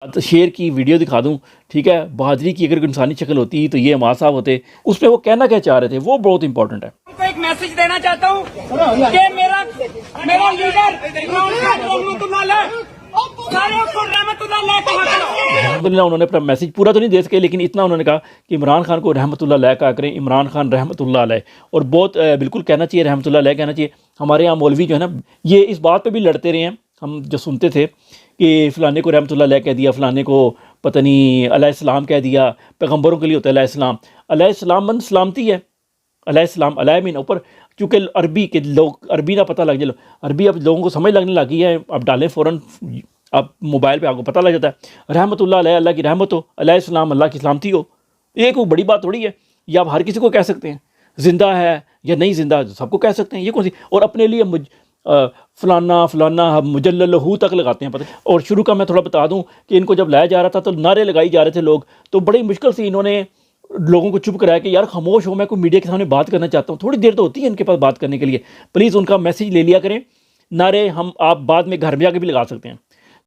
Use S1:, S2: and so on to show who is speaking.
S1: شیر کی ویڈیو دکھا دوں، ٹھیک ہے، بہادری کی اگر انسانی شکل ہوتی تو یہ عماد صاحب ہوتے، اس پہ وہ کہنا کیا چاہ رہے تھے وہ بہت امپورٹنٹ ہے۔
S2: کو ایک میسج دینا چاہتا ہوں کہ میرا لیڈر عمران خان رحمۃ اللہ علیہ سارے کو رحمۃ اللہ علیہ کہا کرو۔
S1: الحمدللہ انہوں نے اپنا میسج پورا تو نہیں دے سکے، لیکن اتنا انہوں نے کہا کہ عمران خان کو رحمۃ اللہ علیہ کہا کریں، عمران خان رحمۃ اللہ علیہ، اور بہت بالکل کہنا چاہیے رحمۃ اللہ علیہ کہنا چاہیے۔ ہمارے یہاں مولوی جو ہے نا یہ اس بات پہ بھی لڑتے رہے ہیں، ہم جو سنتے تھے کہ فلانے کو رحمۃ اللہ علیہ کہہ دیا، فلانے کو پتہ نہیں علیہ السلام کہہ دیا، پیغمبروں کے لیے ہوتا ہے علیہ السلام، علیہ السلام من سلامتی ہے، علیہ السلام علیہ مین اوپر، چونکہ عربی کے لوگ عربی نہ پتہ لگ جائے، عربی اب لوگوں کو سمجھ لگنے لگی ہے، اب ڈالیں فوراً، اب موبائل پہ آپ کو پتہ لگ جاتا ہے رحمۃ اللہ علیہ، اللہ کی رحمت ہو، علیہ السلام اللہ کی سلامتی ہو، یہ کوئی بڑی بات تھوڑی ہے، یہ آپ ہر کسی کو کہہ سکتے ہیں، زندہ ہے یا نہیں زندہ سب کو کہہ سکتے ہیں، یہ کون سی، اور اپنے لیے فلانا فلانا مجلل ہو تک لگاتے ہیں پتہ۔ اور شروع کا میں تھوڑا بتا دوں کہ ان کو جب لایا جا رہا تھا تو نعرے لگائی جا رہے تھے لوگ، تو بڑی مشکل سے انہوں نے لوگوں کو چپ کرایا کہ یار خاموش ہو، میں کوئی میڈیا کے سامنے بات کرنا چاہتا ہوں، تھوڑی دیر تو ہوتی ہے ان کے پاس بات کرنے کے لیے، پلیز ان کا میسیج لے لیا کریں، نعرے آپ بعد میں گھر میں جا کے بھی لگا سکتے ہیں۔